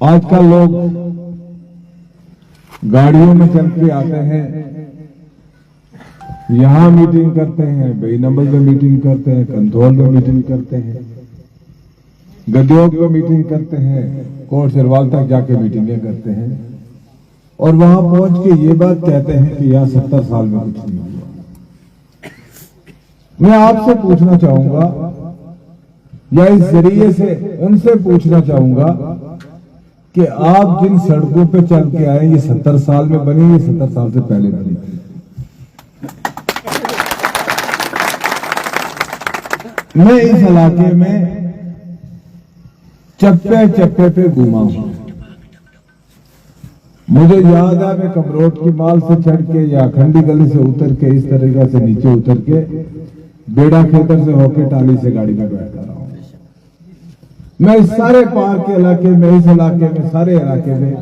आजकल लोग गाड़ियों में चल के आते हैं, यहां मीटिंग करते हैं, बई नंबर में मीटिंग करते हैं, कंधौल में मीटिंग करते हैं, गद्योग में मीटिंग करते हैं, कोट सिरवाल तक जाके मीटिंगें करते हैं और वहां पहुंच के ये बात कहते हैं कि यहां 70 साल में कुछ नहीं हुआ। मैं आपसे पूछना चाहूंगा या इस जरिए से उनसे पूछना चाहूंगा कि आप जिन सड़कों पे चल के आए ये 70 साल में बनी, ये 70 साल से पहले बनी। मैं इस इलाके में चप्पे चप्पे पे घूमा हूं। मुझे याद है मैं कमरोट की माल से चढ़ के या खंडी गली से उतर के इस तरीके से नीचे उतर के बेड़ा खेतर से होके टाली से गाड़ी में बैठा रहा हूं। मैं इस सारे पार के इलाके में, इस इलाके में, सारे इलाके में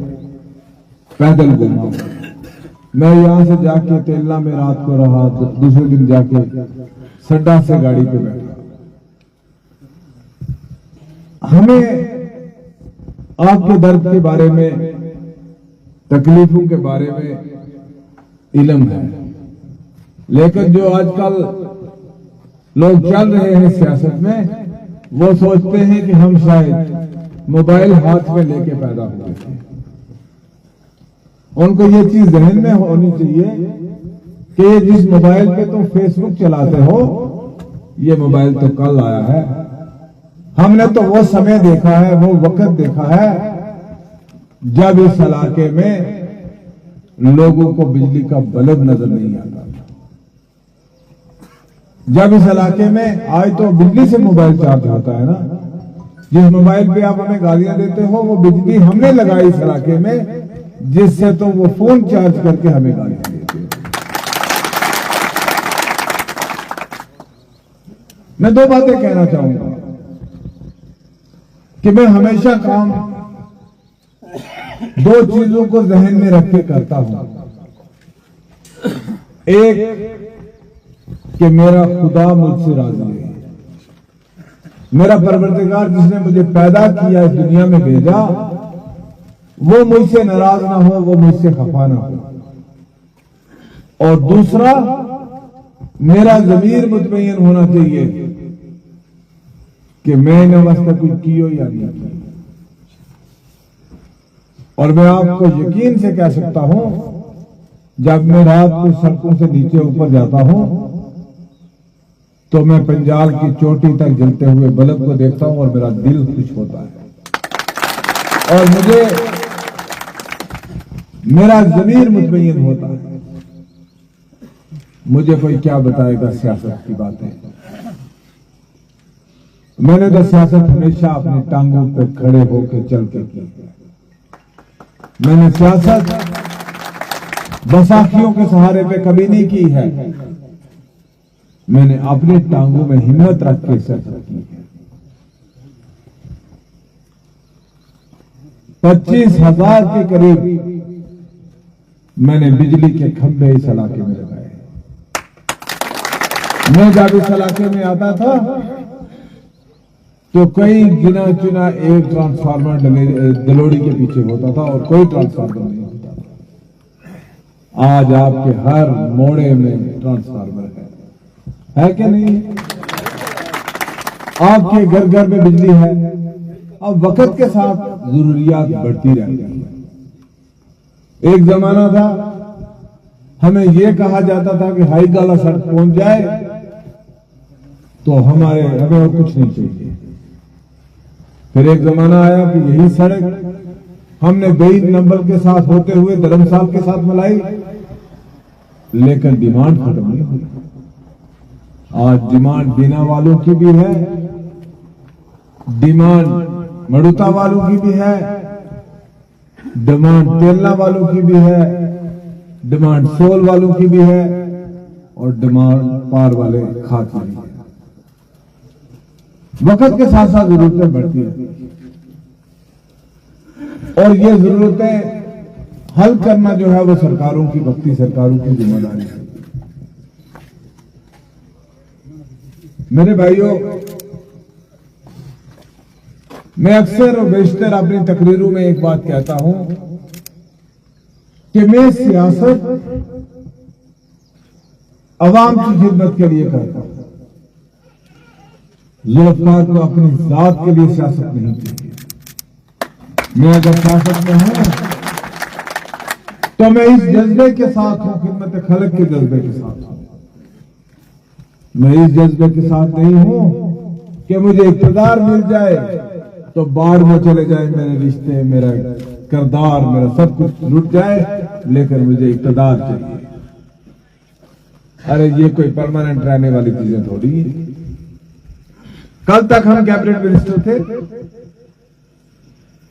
पैदल घूमा हूं। मैं यहां से जाके तेलना में रात को रहा, दूसरे दिन जाके सड्डा से गाड़ी पे बैठा। हमें आपके दर्द के बारे में, तकलीफों के बारे में इल्म है, लेकिन जो आजकल लोग चल रहे हैं सियासत में वो सोचते हैं कि हम शायद मोबाइल हाथ में लेके पैदा हुए थे। उनको ये चीज जहन में होनी चाहिए कि ये जिस मोबाइल पे तुम फेसबुक चलाते हो ये मोबाइल तो कल आया है। हमने तो वो समय देखा है, वो वक्त देखा है जब इस इलाके में लोगों को बिजली का बल्ब नजर नहीं आता। जब इस इलाके में आज तो बिजली से मोबाइल चार्ज होता है ना, जिस मोबाइल पे आप हमें गालियां देते हो वो बिजली हमने लगाई इस इलाके में, जिससे तो वो फोन चार्ज करके हमें गालियां देते हो। मैं दो बातें कहना चाहूंगा कि मैं हमेशा काम दो चीजों को जहन में रख के करता हूं। एक कि मेरा खुदा मुझसे राजी है, मेरा परवरदिगार जिसने मुझे पैदा किया इस दुनिया में भेजा वो मुझसे नाराज ना हो, वो मुझसे खफा ना हो। और दूसरा मेरा ज़मीर मुतमईन होना चाहिए कि मैंने वास्ते कुछ कियो या नहीं किया। और मैं आपको यकीन से कह सकता हूं जब मैं रात को सड़कों से नीचे ऊपर जाता हूं तो मैं पंजाल की चोटी तक जलते हुए बल्ब को देखता हूं और मेरा दिल खुश होता है और मुझे मेरा ज़मीर मुतमईन होता है। मुझे कोई क्या बताएगा सियासत की बातें। मैंने तो सियासत हमेशा अपनी टांगों पर खड़े होकर चल के की। मैंने सियासत बैसाखियों के सहारे पे कभी नहीं की है, मैंने अपनी टांगों में हिम्मत रख के सियासत की है। 25,000 के करीब मैंने बिजली के खंभे इस इलाके में लगाए। मैं जब इस इलाके में आता था तो कई गिना चुना एक ट्रांसफार्मर दलोड़ी के पीछे होता था और कोई ट्रांसफार्मर नहीं होता था। आज आपके हर मोड़े में ट्रांसफार्मर है कि नहीं? आपके घर घर में बिजली है। अब वक्त के साथ जरूरियात बढ़ती रहती है। एक जमाना था हमें यह कहा जाता था कि हाई गाला सड़क पहुंच जाए तो हमें और कुछ नहीं चाहिए। फिर एक जमाना आया कि यही सड़क हमने बेई नंबर के साथ होते हुए धर्मसाल के साथ मिलाई, लेकिन डिमांड खत्म नहीं हुई। आज डिमांड बिना वालों की भी है, डिमांड मड़ुता वालों की भी है, डिमांड तेलना वालों की भी है, डिमांड सोल वालों की भी है और डिमांड पार वाले खाक की भी है। वक्त के साथ साथ जरूरतें बढ़ती हैं और ये जरूरतें हल करना जो है वो सरकारों की, वक्ती सरकारों की जिम्मेदारी है। मेरे भाइयों, मैं अक्सर और बेशतर अपनी तकरीरों में एक बात कहता हूं कि मैं सियासत अवाम की खिदमत के लिए करता हूं। जुल्फकार को अपनी जात के लिए सियासत नहीं चाहिए। मैं अगर सियासत में हूं तो मैं इस जज्बे के साथ हूं, खिदमत खलक के जज्बे के साथ हूं। मैं इस जज्बे के साथ नहीं हूं कि मुझे इक़्तिदार मिल जाए तो बाढ़ में चले जाए मेरे रिश्ते, मेरा किरदार, मेरा सब कुछ लुट जाए, लेकिन मुझे इक़्तिदार चाहिए। अरे ये कोई परमानेंट रहने वाली चीजें थोड़ी है। कल तक हम कैबिनेट मिनिस्टर थे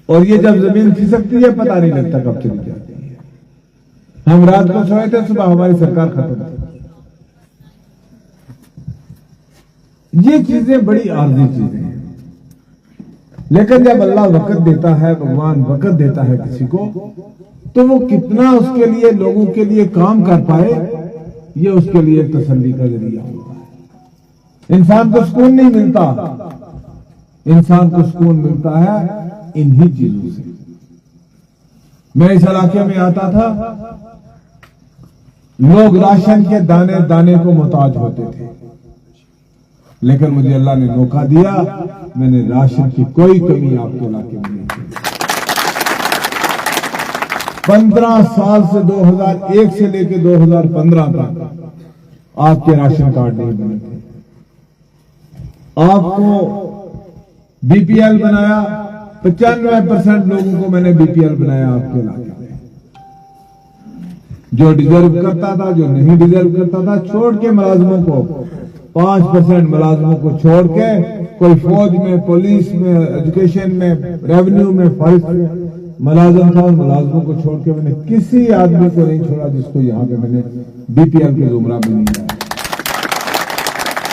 और ये जब जमीन खिसकती है पता नहीं लगता कब चली जाती है। हम रात को सोए थे, सुबह हमारी सरकार खत्म थी। ये चीजें बड़ी आर्जी चीजें हैं, लेकिन जब अल्लाह वक़्त देता है, भगवान वक़्त देता है किसी को, तो वो कितना उसके लिए, लोगों के लिए काम कर पाए, ये उसके लिए एक तसल्ली का जरिया होता है। इंसान को सुकून नहीं मिलता, इंसान को सुकून मिलता है इन्हीं चीजों से। मैं इस इलाके में आता था, लोग राशन के दाने दाने को मोहताज होते थे, लेकिन मुझे अल्लाह ने मौका दिया, मैंने राशन की कोई कमी आपके इलाके में नहीं की। 15 साल से 2001 से लेकर 2015 तक आपके राशन कार्ड नहीं बने थे। आपको बीपीएल बनाया, 95% लोगों को मैंने बीपीएल बनाया आपके इलाके में। जो डिजर्व करता था, जो नहीं डिजर्व करता था, छोड़ के मुलाजमों को, 5% मुलाजमों को छोड़ के, कोई फौज में, पुलिस में, एजुकेशन में, रेवेन्यू में, फॉरेस्ट में मुलाजम था, और मुलाजमों को छोड़ के मैंने किसी आदमी को नहीं छोड़ा जिसको यहाँ पे मैंने बीपीएल के जुमरा में नहीं आया।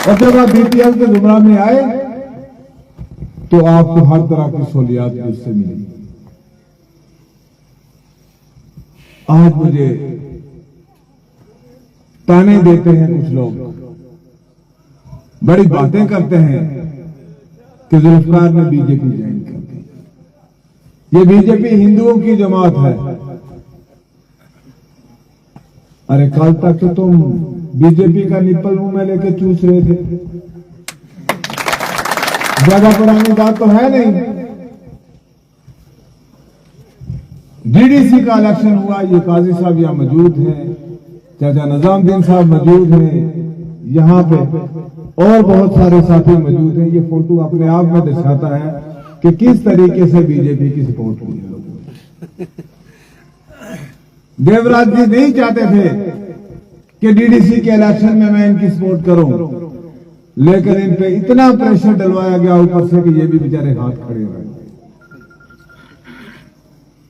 और जब आप बीपीएल के जुमरा में आए तो आपको हर तरह की सहूलियात उससे मिली। आज मुझे ताने देते हैं कुछ लोग, बड़ी बातें करते हैं कि जुल्फकार ने बीजेपी ज्वाइन कर दी, ये बीजेपी हिंदुओं की जमात है। अरे कल तक तो तुम बीजेपी का निप्पल मुंह में लेके चूस रहे थे। ज्यादा पुरानी बात तो है नहीं। डीडीसी का इलेक्शन हुआ, ये काजी साहब यहाँ मौजूद हैं, चाचा निजामुद्दीन साहब मौजूद हैं यहाँ पे, और बहुत सारे साथी मौजूद हैं। ये फोटो अपने आप में दर्शाता है कि किस तरीके से बीजेपी की सपोर्ट हुई है लोगों। देवराज जी नहीं चाहते थे कि डीडीसी के इलेक्शन में मैं इनकी सपोर्ट करूं, लेकिन इन पे इतना प्रेशर डलवाया गया ऊपर से कि ये भी बेचारे हाथ खड़े हो गए।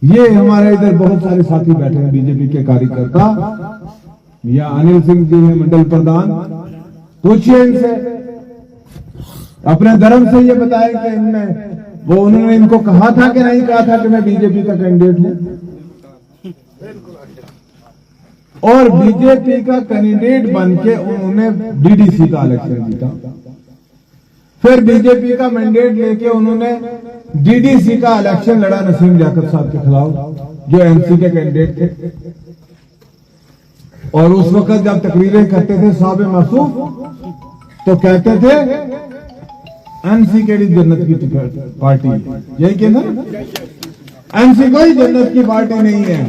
ये हमारे इधर बहुत सारे साथी बैठे हैं बीजेपी के कार्यकर्ता, या अनिल सिंह जी हैं मंडल प्रधान, पूछिए इनसे, अपने धर्म से ये बताएं कि इनमें वो, उन्होंने इनको कहा था कि नहीं कहा था कि मैं बीजेपी का कैंडिडेट हूं। और बीजेपी का कैंडिडेट बनके उन्होंने डीडीसी का इलेक्शन जीता। फिर बीजेपी का मैंडेट लेके उन्होंने डीडीसी का इलेक्शन लड़ा नसीम लियाकत साहब के खिलाफ, जो एमसी के कैंडिडेट थे। और उस वक्त जब तकरीरें करते थे साहब मासूफ, तो कहते थे एमसी के लिए जन्नत की पार्टी, यही कहना, एमसी कोई जन्नत की पार्टी नहीं है।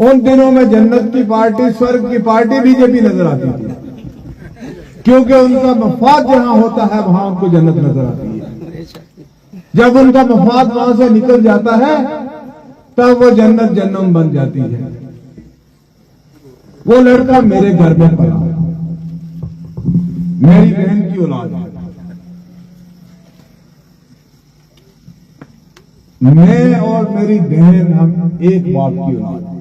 उन दिनों में जन्नत की पार्टी, स्वर्ग की पार्टी बीजेपी नजर आती थी, क्योंकि उनका मफाद जहां होता है वहां उनको जन्नत नजर आती है। जब उनका मफाद वहां से निकल जाता है तब वो जन्नत जन्नम बन जाती है। वो लड़का मेरे घर में पला, मेरी बहन की औलाद है। मैं और मेरी बहन, हम एक बाप की औलाद है।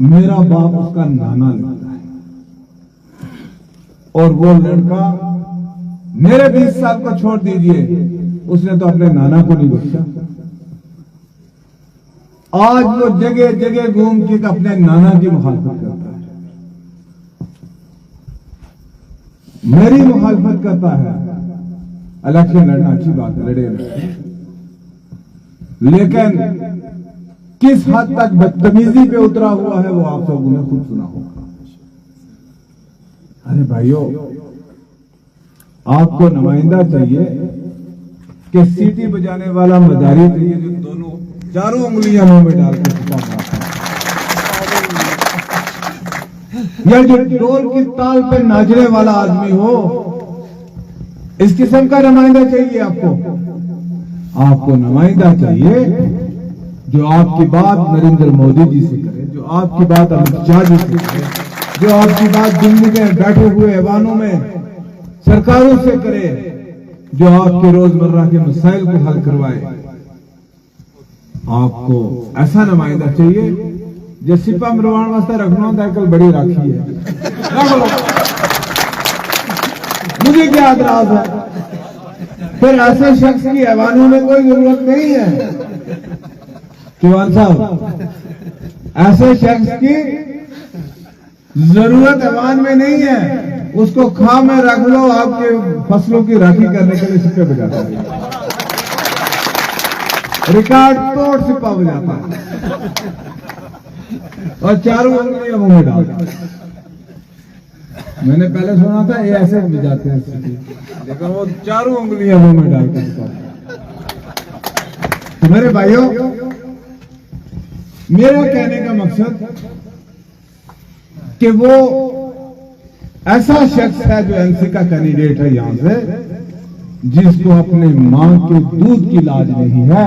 मेरा बाप उसका नाना लगता है, और वो लड़का मेरे 20 साल को छोड़ दीजिए, उसने तो अपने नाना को नहीं बख्शा। आज वो जगह जगह घूम के अपने नाना की मुखालफत करता है, मेरी मुखालफत करता है। इलेक्शन लड़ना अच्छी बात है, लड़े, लेकिन किस हद तक बदतमीजी पे उतरा हुआ है वो आप लोगों ने खुद सुना होगा। अरे भाइयों, आपको नुमाइंदा चाहिए कि सीटी बजाने वाला मजारी चाहिए जो दोनों चारों उंगलियां मुंह में डाल के छुपा मारता है, या जो ढोल की ताल पे नाचने वाला आदमी हो, इस किस्म का नुमाइंदा चाहिए आपको। आपको नुमाइंदा चाहिए जो आपकी बात नरेंद्र मोदी जी से करे, जो आपकी बात अमित शाह जी से करे, जो आपकी बात दिल्ली में बैठे हुए ऐवानों में सरकारों से करे, जो आपके रोजमर्रा के मसाइल को हल करवाए। आपको ऐसा नुमाइंदा चाहिए जो सिपा मरवाण वास्ते रखना होता है, कल बड़ी राखी है, रख लो, मुझे क्या एतराज है। फिर ऐसे शख्स की ऐवानों में कोई जरूरत नहीं है। चौहान साहब, ऐसे शख्स की जरूरत ऐवान में नहीं है, उसको खा में रख लो, आपके फसलों की राखी करने के लिए सिक्के बजाता है, रिकॉर्ड तोड़ सिपा बजाता है और चारों उंगलियां मुंह में डालता है। मैंने पहले सुना था ये ऐसे बजाते हैं, लेकिन वो चारों उंगलियां मुंह में डालकर। तो मेरे भाइयों, मेरा कहने का मकसद कि वो ऐसा शख्स है जो एनसी का कैंडिडेट है यहां से, जिसको अपने मां के दूध की लाज नहीं है,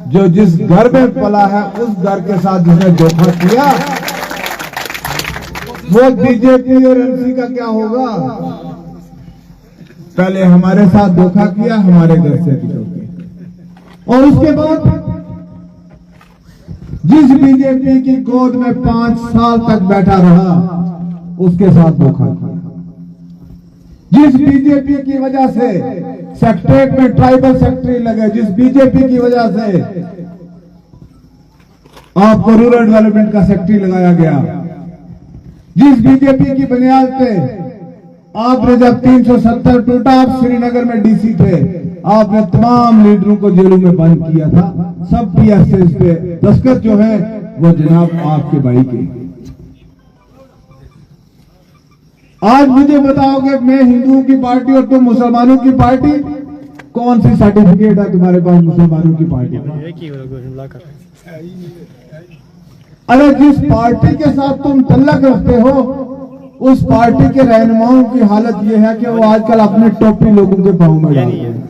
जो जिस घर में पला है उस घर के साथ जिसने धोखा किया, वो बीजेपी और एनसी का क्या होगा। पहले हमारे साथ धोखा किया, हमारे घर से निकल, और उसके बाद जिस बीजेपी की गोद में 5 साल तक बैठा रहा उसके साथ धोखा किया। जिस बीजेपी की वजह से सेक्रेटरीट में ट्राइबल सेक्रेटरी लगे, जिस बीजेपी की वजह से आपको रूरल डेवलपमेंट का सेक्रेटरी लगाया गया, जिस बीजेपी की बुनियाद पे आपने जब 370 टूटा, आप श्रीनगर में डीसी थे, आपने तमाम लीडरों को जेलों में बंद किया था। सब पीएसएस पे दस्तखत जो है वो जनाब आपके भाई के। आज मुझे बताओगे मैं हिंदुओं की पार्टी और तुम मुसलमानों की पार्टी, कौन सी सर्टिफिकेट है तुम्हारे पास मुसलमानों की पार्टी का? अरे जिस पार्टी के साथ तुम तल्लक रखते हो उस पार्टी के रहनुमाओं की हालत यह है कि वो आजकल अपने टोपी लोगों के पांव में डालते हैं।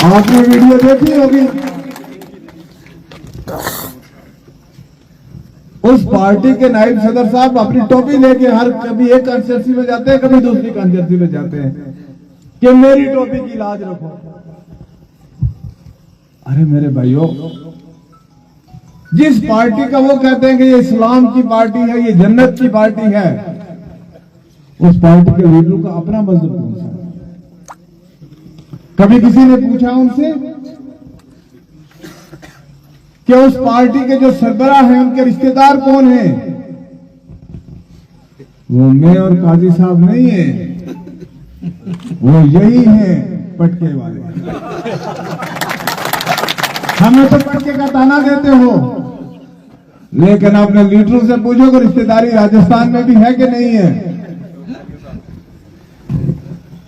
आपने वीडियो देखी होगी, उस पार्टी के नायब सदर साहब अपनी टोपी लेके हर कभी एक कंस्टिट्यूंसी में जाते हैं, कभी दूसरी कंस्टिट्यूंसी में जाते हैं कि मेरी टोपी की लाज रखो। अरे मेरे भाइयों, जिस पार्टी का वो कहते हैं कि ये इस्लाम की पार्टी है, ये जन्नत की पार्टी है, उस पार्टी के लीडरों का अपना मजहब कौन सा है? कभी किसी ने पूछा उनसे कि उस पार्टी के जो सरबराह हैं उनके रिश्तेदार कौन हैं? वो मैं और काजी साहब नहीं है, वो यही हैं पटके वाले। हमें तो पटके का ताना देते हो, लेकिन अपने लीडरों से पूछो कि रिश्तेदारी राजस्थान में भी है कि नहीं है।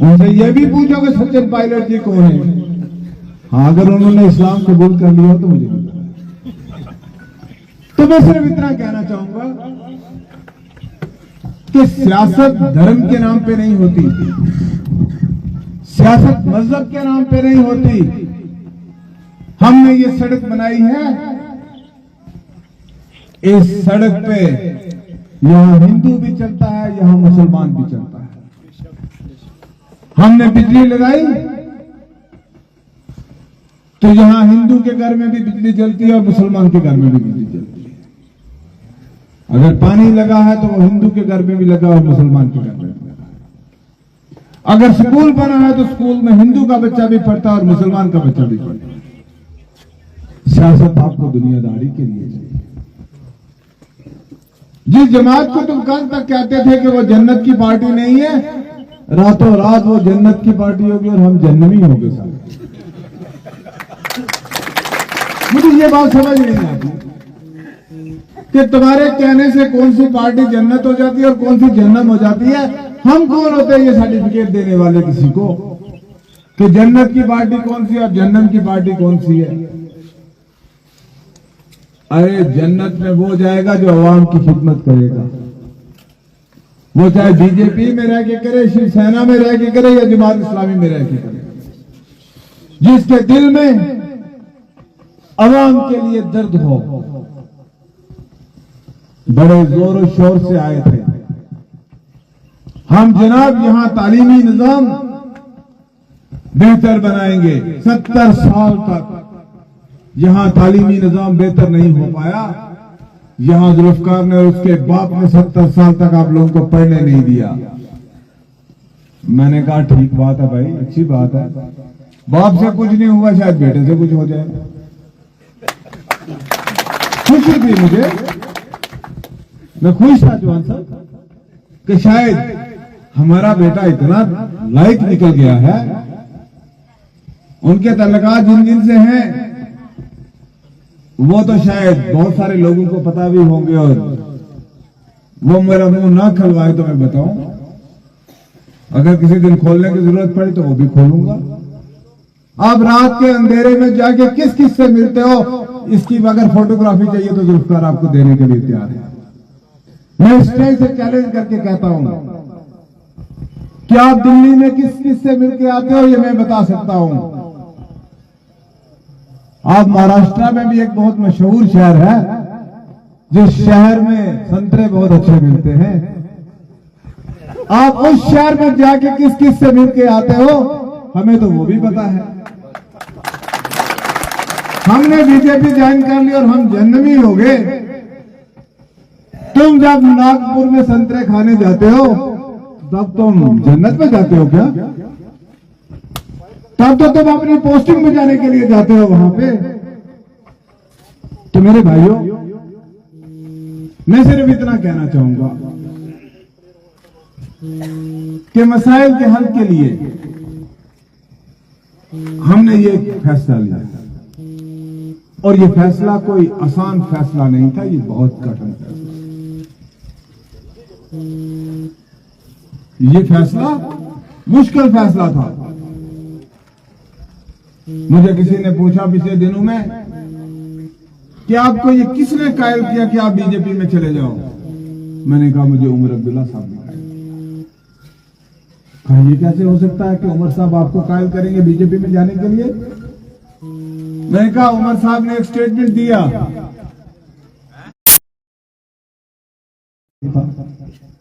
उनसे यह भी पूछो कि सचिन पायलट जी कौन है। हाँ, अगर उन्होंने इस्लाम कबूल कर लिया तो मुझे पता। तो मैं सिर्फ इतना कहना चाहूंगा कि सियासत धर्म के नाम पे नहीं होती, सियासत मजहब के नाम पे नहीं होती। हमने ये सड़क बनाई है, इस सड़क पे यहां हिंदू भी चलता है, यहां मुसलमान भी चलता है। हमने बिजली लगाई तो यहां हिंदू के घर में भी बिजली जलती है और मुसलमान के घर में भी बिजली जलती है। अगर पानी लगा है तो वो हिंदू के घर में भी लगा और मुसलमान के घर में भी लगा। अगर स्कूल बना है तो स्कूल में हिंदू का बच्चा भी पढ़ता है और मुसलमान का बच्चा भी पढ़ता है। सियासत आपको दुनियादारी के लिए चाहिए। जिस जमात को तुम कल तक कहते थे कि वो जन्नत की पार्टी नहीं है, रातों रात वो जन्नत की पार्टी होगी और हम जहन्नमी होंगे साहब। मुझे ये बात समझ नहीं आती कि तुम्हारे कहने से कौन सी पार्टी जन्नत हो जाती है और कौन सी जहन्नम हो जाती है। हम कौन होते हैं ये सर्टिफिकेट देने वाले किसी को कि जन्नत की पार्टी कौन सी है और जहन्नम की पार्टी कौन सी है। अरे जन्नत में वो जाएगा जो अवाम की खिदमत करेगा, वो चाहे बीजेपी में रह के करे, शिवसेना में रह के करे या जमात इस्लामी में रह के करे, जिसके दिल में अवाम के लिए दर्द हो। बड़े जोर और शोर से आए थे हम जनाब, यहां तालीमी निजाम बेहतर बनाएंगे। 70 साल तक यहां तालीमी निजाम बेहतर नहीं हो पाया। यहां जुल्फकार ने और उसके बाप ने 70 साल तक आप लोगों को पढ़ने नहीं दिया। मैंने कहा ठीक बात है भाई, अच्छी बात है, बाप से कुछ नहीं हुआ, शायद बेटे से कुछ हो जाए। खुशी थी मुझे, मैं खुश था जवान साहब कि शायद हमारा बेटा इतना लायक निकल गया है। उनके तल्लुकात जिन जिन से हैं वो तो शायद बहुत सारे लोगों को पता भी होंगे, और वो मेरा मुंह ना खुलवाए तो मैं बताऊं, अगर किसी दिन खोलने की जरूरत पड़ी तो वो भी खोलूंगा। आप रात के अंधेरे में जाके किस किस से मिलते हो, इसकी अगर फोटोग्राफी चाहिए तो जुल्फकार आपको देने के लिए तैयार है। मैं स्टेज से चैलेंज करके कहता हूं कि आप दिल्ली में किस किस से मिलके आते हो ये मैं बता सकता हूं। आप महाराष्ट्र में भी एक बहुत मशहूर शहर है, जिस शहर में संतरे बहुत अच्छे मिलते हैं। आप उस शहर में जाके किस किस से मिलके आते हो, हमें तो वो भी पता है। हमने बीजेपी ज्वाइन कर ली और हम जहन्नमी हो गए। तुम जब नागपुर में संतरे खाने जाते हो तब तुम जन्नत में जाते हो क्या? तब तो तुम अपनी पोस्टिंग में जाने के लिए जाते हो वहां पे। तो मेरे भाइयों, मैं सिर्फ इतना कहना चाहूंगा कि मसाइल के हल के लिए हमने ये फैसला लिया, और ये फैसला कोई आसान फैसला नहीं था, ये बहुत कठिन फैसला। ये फैसला मुश्किल फैसला था। मुझे किसी ने पूछा पिछले दिनों में कि आपको ये किसने कायल किया कि आप बीजेपी में चले जाओ। मैंने कहा मुझे उमर अब्दुल्ला साहब ने कहा। ये कैसे हो सकता है कि उमर साहब आपको कायल करेंगे बीजेपी में जाने के लिए? मैंने कहा उमर साहब ने एक स्टेटमेंट दिया,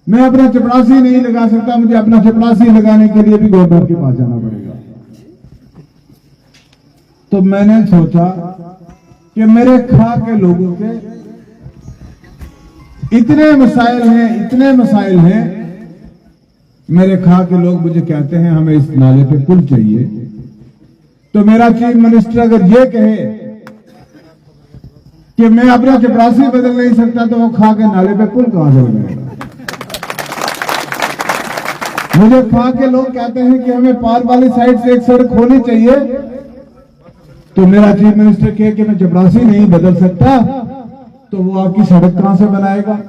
मैं अपना चपरासी नहीं लगा सकता, मुझे अपना चपरासी लगाने के लिए भी गवर्नर के पास जाना पड़ेगा। तो मैंने सोचा कि मेरे खा के लोगों के इतने मसाइल हैं, मेरे खा के लोग मुझे कहते हैं हमें इस नाले पे पुल चाहिए। तो मेरा चीफ मिनिस्टर अगर ये कहे कि मैं अपना चपरासी बदल नहीं सकता, तो वो खा के नाले पे पुल कहां से बनेगा? मुझे खा के लोग कहते हैं कि हमें पार वाली साइड से एक सड़क होनी चाहिए। तो मेरा चीफ मिनिस्टर कहे कि मैं चपरासी नहीं बदल सकता, तो वो आपकी सड़क कहां से बनाएगा?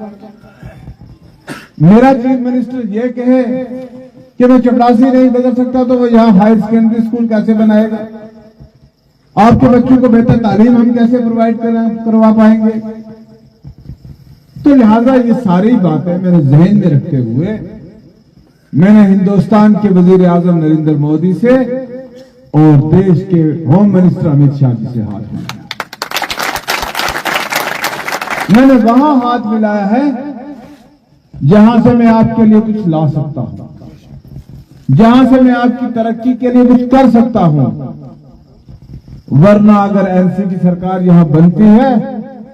मेरा चीफ मिनिस्टर ये कहे कि मैं चपरासी नहीं बदल सकता, तो वो यहां हायर सेकेंडरी स्कूल कैसे बनाएगा? आपके बच्चों को बेहतर तालीम हम कैसे प्रोवाइड करवा पाएंगे? तो लिहाजा ये सारी बातें मेरे जहन में रखते हुए मैंने हिंदुस्तान के वजीर आजम नरेंद्र मोदी से और देश के होम मिनिस्टर अमित शाह जी से हाथ मिलाया। मैंने वहां हाथ मिलाया है जहां से मैं आपके लिए कुछ ला सकता हूं, जहां से मैं आपकी तरक्की के लिए कुछ कर सकता हूं। वरना अगर एनसी की सरकार यहां बनती है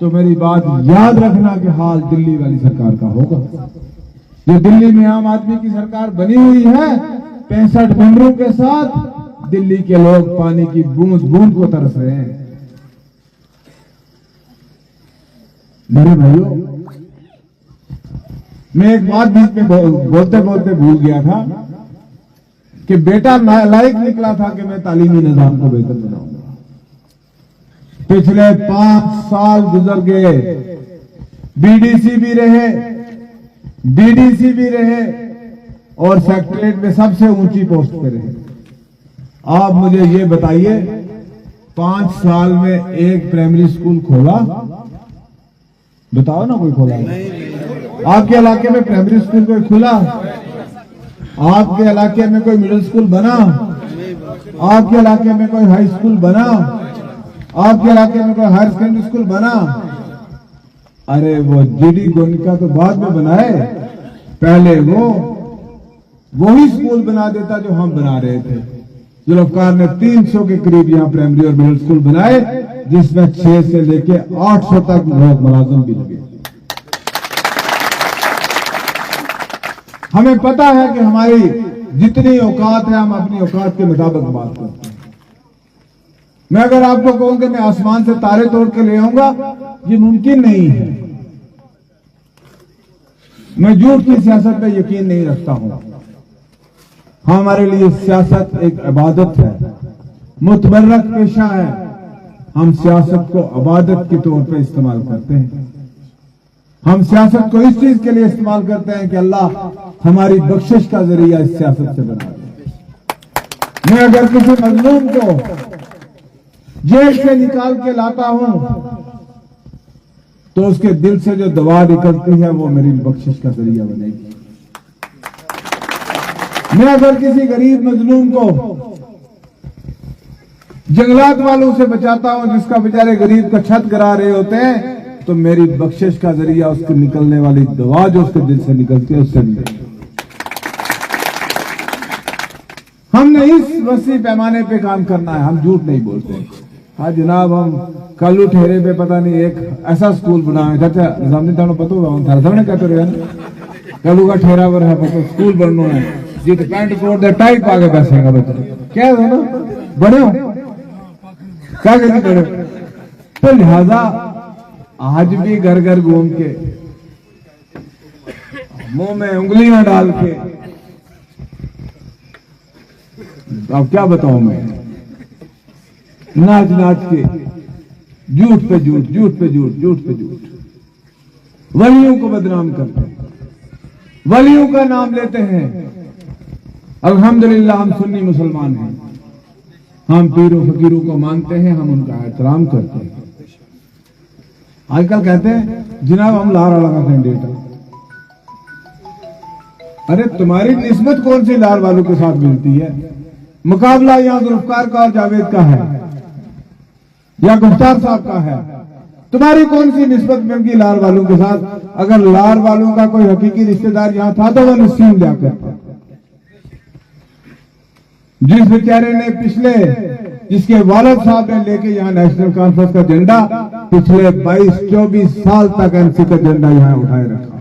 तो मेरी बात याद रखना कि हाल दिल्ली वाली सरकार का होगा। जो दिल्ली में आम आदमी की सरकार बनी हुई है, 65 मेंबरों के साथ दिल्ली के लोग पानी की बूंद बूंद को तरस रहे हैं। मेरे भाइयों, मैं एक बात बीच में बोलते बोलते भूल गया था कि बेटा नालायक निकला था कि मैं तालीमी निजाम को बेहतर बनाऊंगा। पिछले 5 साल गुजर गए, बीडीसी भी रहे, डीडीसी भी रहे और सेक्रेटरीट में सबसे ऊंची पोस्ट पे रहे। आप मुझे ये बताइए, 5 साल में एक प्राइमरी स्कूल खोला? बताओ ना, कोई खोला है? आपके इलाके में प्राइमरी स्कूल कोई खुला? आपके इलाके में कोई मिडिल स्कूल बना? आपके इलाके में कोई हाई स्कूल बना? आपके इलाके में कोई हायर सेकेंडरी स्कूल बना? अरे वो जीडी गोनिका तो बाद में बनाए, पहले वो ही स्कूल बना देता जो हम बना रहे थे। जुल्फकार ने 300 के करीब यहां प्राइमरी और मिडिल स्कूल बनाए, जिसमें 6 से लेके 800 तक लोग मुलाजिम भी लगे। हमें पता है कि हमारी जितनी औकात है, हम अपनी औकात के मुताबिक बात करते हैं। मैं अगर आपको कहूं कि मैं आसमान से तारे तोड़ के ले आऊंगा, ये मुमकिन नहीं है। मैं झूठ की सियासत पे यकीन नहीं रखता हूं। हमारे लिए सियासत एक इबादत है, मुतबर्रक पेशा है। हम सियासत को इबादत के तौर पे इस्तेमाल करते हैं। हम सियासत को इस चीज के लिए इस्तेमाल करते हैं कि अल्लाह हमारी बख्शिश का जरिया इस सियासत से बना दे। मैं अगर किसी मजलूम को जेल से निकाल के लाता हूं तो उसके दिल से जो दवा निकलती है वो मेरी बख्शिश का जरिया बनेगी। मैं अगर किसी गरीब मजलूम को जंगलात वालों से बचाता हूं, जिसका बेचारे गरीब का छत गिरा रहे होते हैं, तो मेरी बख्शिश का जरिया उसके निकलने वाली दवा जो उसके दिल से निकलती है उससे मिलेगी। हमने इस वसी पैमाने पे काम करना है, हम झूठ नहीं बोलते। हाँ जनाब, हम कल्लू ठेरे पे पता नहीं एक ऐसा स्कूल बनाया, चाचा निजामुद्दीन थानों पता होगा, थारा सामने कहते रहे कल्लू का ठेरा पर है, पता स्कूल बनना है जी, तो पैंट कोट दे टाइप आगे बैठेगा बच्चा, क्या है ना बड़े हो क्या कहते बड़े। तो लिहाजा आज भी घर घर घूम के मुंह में उंगलियां डाल के, अब क्या बताऊं मैं, नाच नाच के झूठ पे झूठ, झूठ पे झूठ, झूठ पे झूठ वलियों को बदनाम करते हैं, वलियों का नाम लेते हैं। अल्हम्दुलिल्लाह हम सुन्नी मुसलमान हैं, हम पीरों फकीरों को मानते हैं, हम उनका एहतराम करते हैं। आजकल कहते हैं जनाब हम लार वाला का कैंडिडेट है। अरे तुम्हारी निस्बत कौन सी लार वालों के साथ मिलती है? मुकाबला यहां जुल्फकार का और जावेद का है या गुफ्तार साहब का है। तुम्हारी कौन सी निस्बत मिलती लार वालों के साथ? अगर लार वालों का कोई हकीकी रिश्तेदार यहां था तो वह नसीम जाकर, जिस बेचारे ने जिसके वालिद साहब ने लेके यहाँ नेशनल कॉन्फ्रेंस का झंडा पिछले 22-24 साल तक एनसी का झंडा यहाँ उठाए रखा,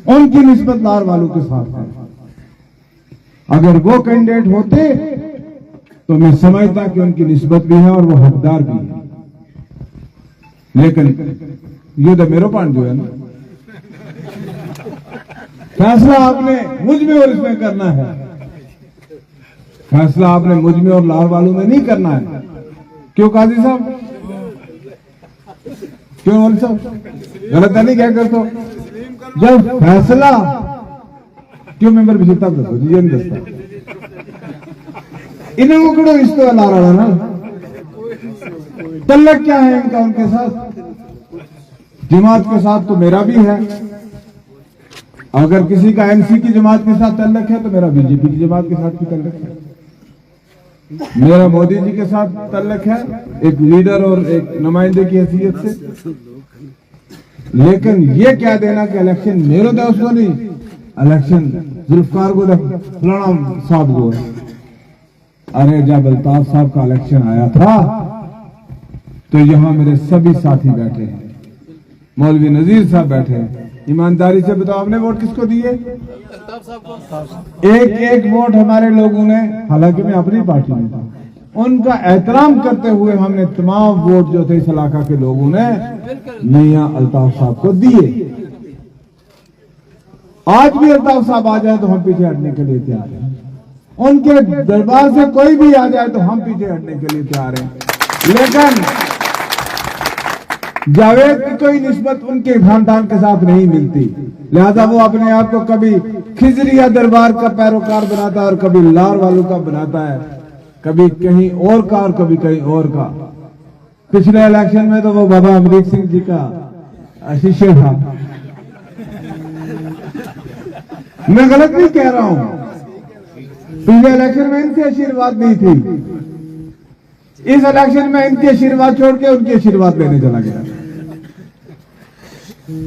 उनकी निस्बत लार वालों के साथ है। अगर वो कैंडिडेट होते तो मैं समझता कि उनकी निस्बत भी है और वो हकदार भी है। लेकिन ये तो मेरो पान जो है ना, फैसला आपने मुझ में और इसमें करना है। फैसला आपने मुझ में और लार वालों में नहीं करना है। क्यों काजी साहब, क्यों मौलवी साहब, गलत नहीं क्या करते हो? जब फैसला क्यों मेंबर भी जीता करते ये नहीं दसता इन्हें उकड़ो इस तो ला रहा ना, तल्लक क्या है इनका उनके साथ? जमात के साथ तो मेरा भी है। अगर किसी का एनसी की जमात के साथ तल्लक है तो मेरा बीजेपी की जमात के साथ भी तल्लक है, मेरा मोदी जी के साथ तल्लक है, एक लीडर और एक नुमाइंदे की हैसियत से। लेकिन ये क्या देना कि इलेक्शन मेरो दोस्तों नहीं, इलेक्शन जुल्फकार को फलाना साहब को है। अरे जब अल्ताफ साहब का इलेक्शन आया था तो यहां मेरे सभी साथी बैठे हैं, मौलवी नजीर साहब बैठे हैं। ईमानदारी से बताओ आपने वोट किसको दिए? एक एक वोट हमारे लोगों ने, हालांकि मैं अपनी पार्टी में था, उनका एहतराम करते हुए हमने तमाम वोट जो थे इस इलाका के लोगों ने मियां अल्ताफ साहब को दिए। आज भी अल्ताफ साहब आ जाए तो हम पीछे हटने के लिए तैयार हैं। उनके दरबार से कोई भी आ जाए तो हम पीछे हटने के लिए तैयार हैं। लेकिन जावेद की कोई निस्बत उनके खानदान के साथ नहीं मिलती, लिहाजा वो अपने आप को कभी खिजरिया दरबार का पैरोकार बनाता है और कभी लार वालों का बनाता है, कभी कहीं और का और कभी कहीं और का। पिछले इलेक्शन में तो वो बाबा अमरीक सिंह जी का शिष्य था। मैं गलत नहीं कह रहा हूं, पिछले इलेक्शन में इनके आशीर्वाद नहीं थी, इस इलेक्शन में इनके आशीर्वाद छोड़ के उनके आशीर्वाद लेने चला गया।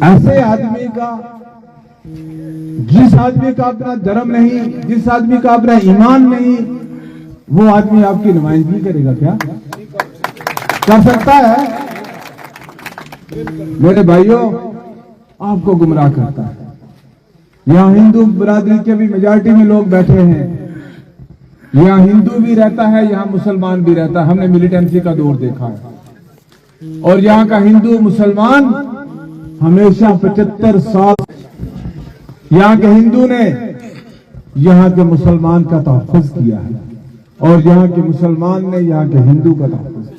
ऐसे आदमी का, जिस आदमी का अपना धर्म नहीं, जिस आदमी का अपना ईमान नहीं, वो आदमी आपकी नुमाइंदगी करेगा क्या? कर सकता है? मेरे भाइयों, आपको गुमराह करता है। यहां हिंदू बिरादरी के भी मेजॉरिटी में लोग बैठे हैं, यहां हिंदू भी रहता है, यहां मुसलमान भी रहता है। हमने मिलिटेंसी का दौर देखा है और यहां का हिंदू मुसलमान हमेशा 75 साल यहां के हिंदू ने यहां के मुसलमान का तहफ़्फ़ुज़ किया है और यहां के मुसलमान ने यहां के हिंदू का तहफ़्फ़ुज़ किया।